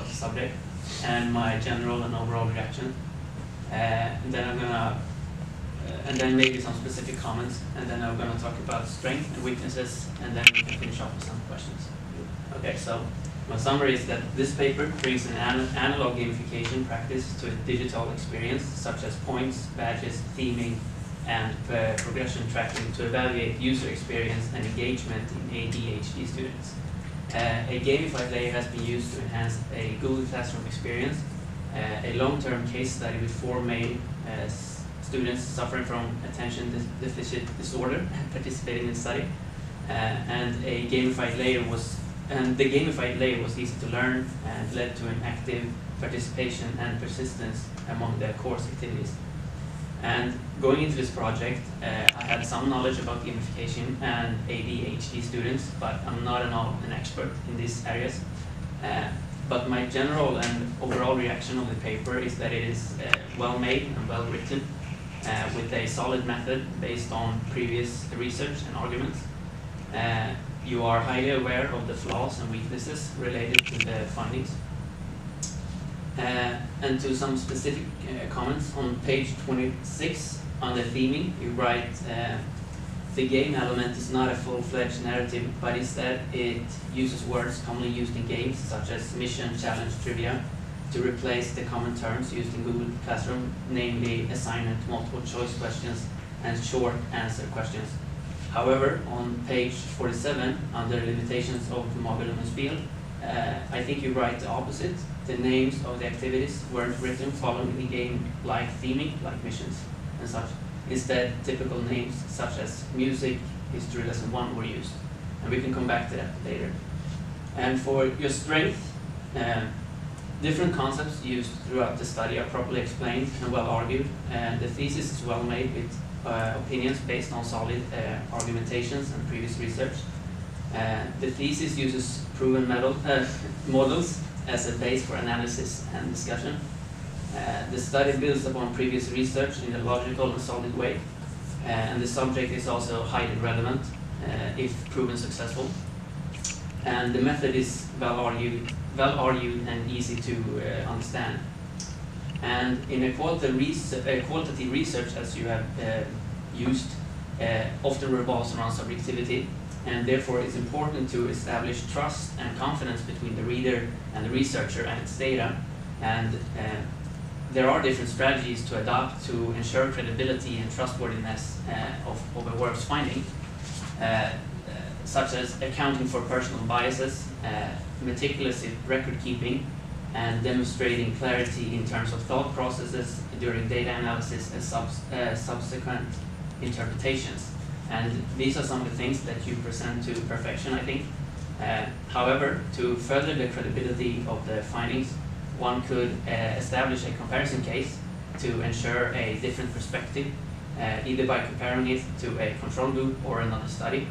about the subject and my general and overall reaction. And then I'm gonna, and then maybe some specific comments, and then I'm gonna talk about strengths and weaknesses, and then we can finish off with some questions. Okay, so my summary is that this paper brings an analog gamification practice to a digital experience, such as points, badges, theming, and progression tracking to evaluate user experience and engagement in ADHD students. A gamified layer has been used to enhance a Google Classroom experience. A long-term case study with 4 male students suffering from attention deficit disorder participating in the study, and the gamified layer was easy to learn and led to an active participation and persistence among the course activities. And going into this project, I had some knowledge about gamification and ADHD students, but I'm not at all an expert in these areas. But my general and overall reaction of the paper is that it is well made and well written, with a solid method based on previous research and arguments. You are highly aware of the flaws and weaknesses related to the findings. And to some specific comments on page 26 on the theming, you write, the game element is not a full-fledged narrative, but instead it uses words commonly used in games, such as mission, challenge, trivia, to replace the common terms used in Google Classroom, namely assignment, multiple choice questions, and short answer questions. However, on page 47, under limitations of the model and field, I think you write the opposite. The names of the activities weren't written following the game-like theming, like missions and such. Instead, typical names such as music, history lesson 1 were used. And we can come back to that later. And for your strength, different concepts used throughout the study are properly explained and well argued. The thesis is well made with opinions based on solid argumentations and previous research. The thesis uses proven models as a base for analysis and discussion. The study builds upon previous research in a logical and solid way, and the subject is also highly relevant if proven successful. And the method is well argued and easy to understand. And in a quality research, as you have used, often revolves around subjectivity, and therefore it's important to establish trust and confidence between the reader and the researcher and its data. And there are different strategies to adopt to ensure credibility and trustworthiness of a work's finding, such as accounting for personal biases, meticulous record keeping, and demonstrating clarity in terms of thought processes during data analysis and subsequent interpretations. And these are some of the things that you present to perfection, I think. However, to further the credibility of the findings, one could establish a comparison case to ensure a different perspective, either by comparing it to a control group or another study.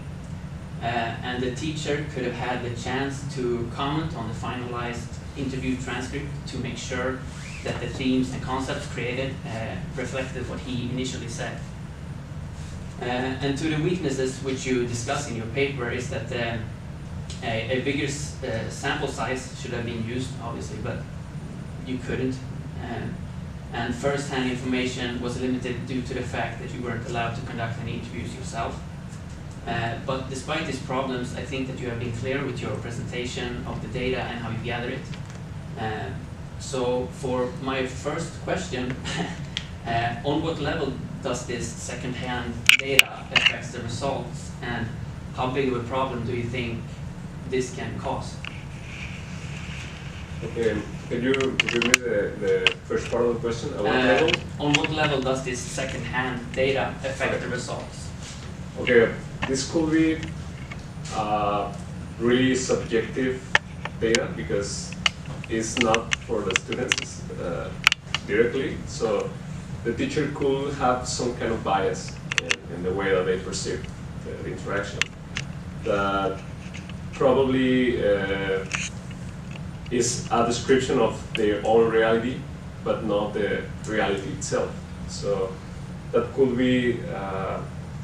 And the teacher could have had the chance to comment on the finalized interview transcript to make sure that the themes and concepts created reflected what he initially said. And to the weaknesses which you discuss in your paper is that a bigger sample size should have been used, obviously, but you couldn't. And first-hand information was limited due to the fact that you weren't allowed to conduct any interviews yourself. But despite these problems, I think that you have been clear with your presentation of the data and how you gather it. So for my first question, on what level does this second-hand data affect the results, and how big of a problem do you think this can cause? Okay, can you repeat the first part of the question? At what level? On what level does this second-hand data affect the results? Okay, this could be really subjective data because it's not for the students directly. So the teacher could have some kind of bias in the way that they perceive the interaction. That probably is a description of their own reality, but not the reality itself. So that could be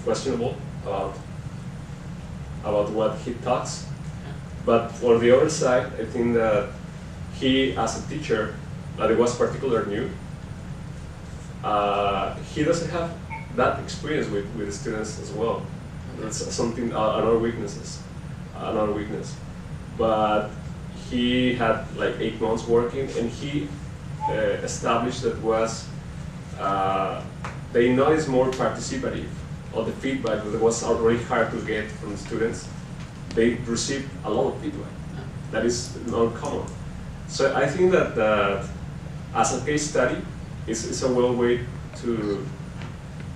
questionable about what he talks. But for the other side, I think that he, as a teacher, that it was particularly new, he doesn't have that experience with students as well. That's something, another weakness. But he had like 8 months working, and he established that was, they noticed more participative of the feedback that was already hard to get from the students. They received a lot of feedback. That is not common. So I think that as a case study, it's a well way to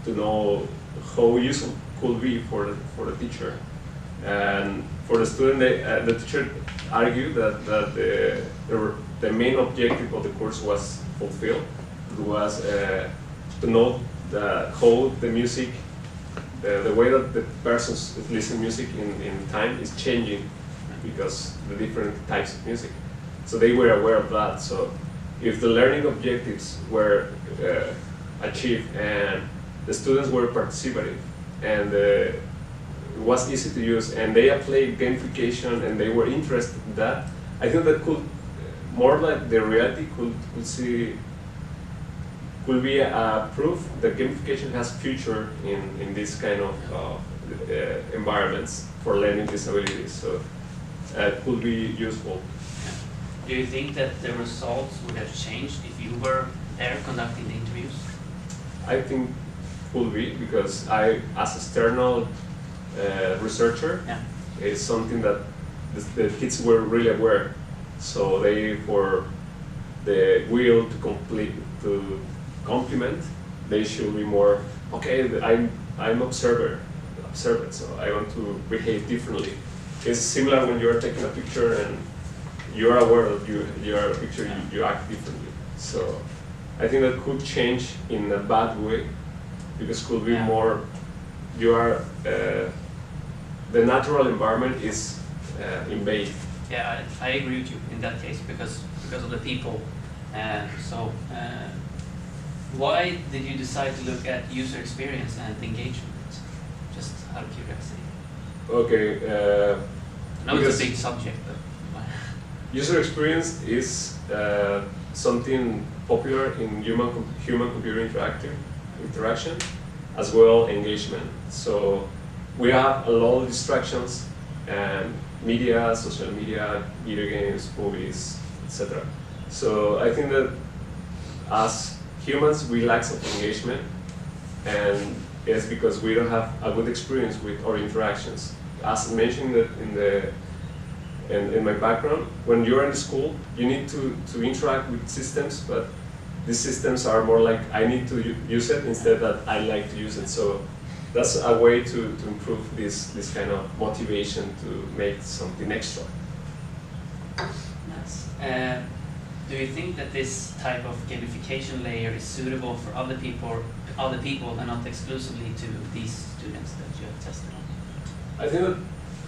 know how useful could be for the teacher. And for the student, the teacher argued that the main objective of the course was fulfilled. It was to know how the music, the way that the persons listen to music in time is changing because the different types of music. So they were aware of that. So if the learning objectives were achieved and the students were participative and it was easy to use and they applied gamification and they were interested in that, I think that could, more like the reality could be a proof that gamification has future in this kind of environments for learning disabilities. So it could be useful. Do you think that the results would have changed if you were there conducting the interviews? I think could be, because I, as external researcher, it's something that the kids were really aware. So they, for the will to complement, they should be more, okay, I'm observant, so I want to behave differently. It's similar when you're taking a picture and you are aware that you are a picture, you act differently. So I think that could change in a bad way, because could be more, you are, the natural environment is invaded. Yeah, I agree with you in that case, because of the people. Why did you decide to look at user experience and engagement? Just out of curiosity. Okay. I know it's a big subject, but user experience is something popular in human-computer interaction, as well engagement. So we have a lot of distractions and media, social media, video games, movies, etc. So I think that as humans, we lack some engagement, and it's because we don't have a good experience with our interactions. As mentioned in my background, when you're in school, you need to interact with systems, but these systems are more like I need to use it instead that I like to use it. So that's a way to improve this kind of motivation to make something extra. Nice. Do you think that this type of gamification layer is suitable for other people and not exclusively to these students that you have tested on? I think it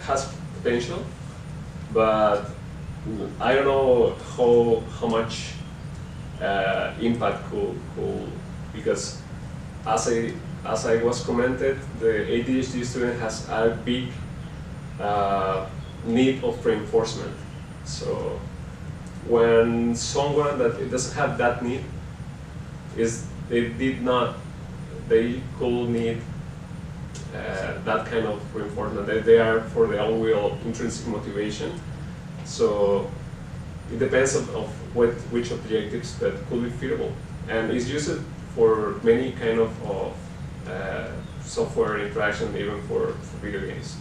has potential, but I don't know how much impact could, because as I was commented, the ADHD student has a big need of reinforcement. So when someone that it doesn't have that need, they could need that kind of reinforcement. They are for their own will, intrinsic motivation. So it depends of which objectives that could be feasible, and it's used for many kind of software interaction, even for video games.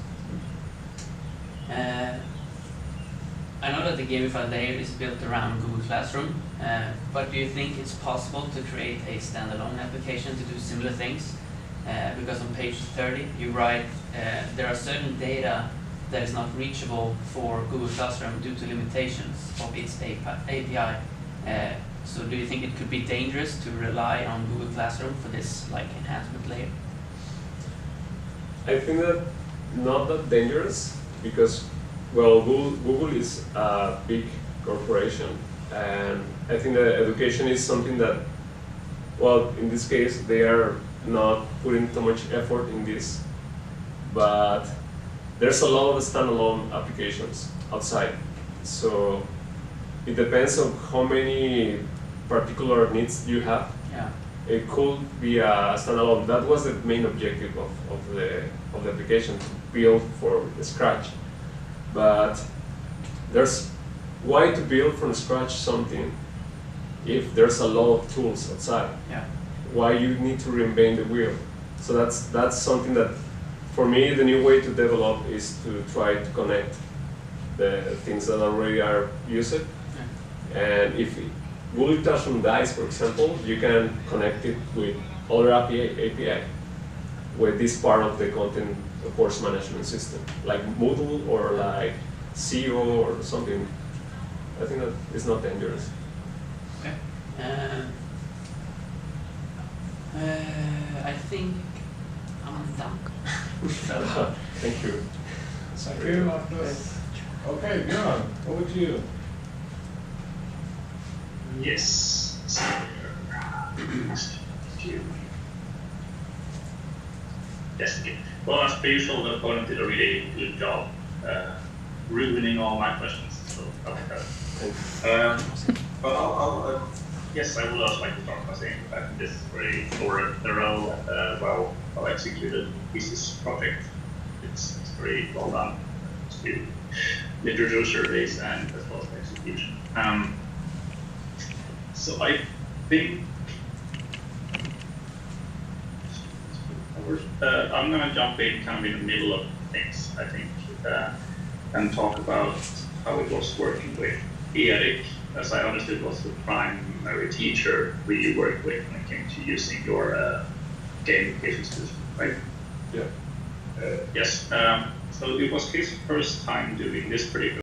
I know that the gamified layer is built around Google Classroom, but do you think it's possible to create a standalone application to do similar things? Because on page 30 you write there are certain data that is not reachable for Google Classroom due to limitations of its API. So do you think it could be dangerous to rely on Google Classroom for this enhancement layer? I think that not that dangerous, because well, Google is a big corporation, and I think that education is something that, well, in this case, they are not putting too much effort in this, but there's a lot of standalone applications outside. So it depends on how many particular needs you have. Yeah. It could be a standalone. That was the main objective of the application, to build from scratch. But why to build from scratch something if there's a lot of tools outside? Yeah. Why you need to reinvent the wheel? So that's something that, for me, the new way to develop is to try to connect the things that already are used. Yeah. And if Google Classroom dies, for example, you can connect it with other API with this part of the content course management system, like Moodle or like CEO or something. I think that it's not dangerous. Okay. I think I'm done. Thank you. Thank you, Marcus. Okay, Björn, over to you. Yes. Yes. Okay. Well, as per usual, the opponent did a really good job ruining all my questions. So I like that. But yes, I would also like to start by saying that I think this is very thorough, well executed thesis project. It's very well done. To literature surveys and as well as execution. So I think I'm going to jump in kind of in the middle of things, I think, and talk about how it was working with Erik. As I understood, was the primary teacher we worked with when it came to using your gamification system, right? Yeah. Yes. So it was his first time doing this particular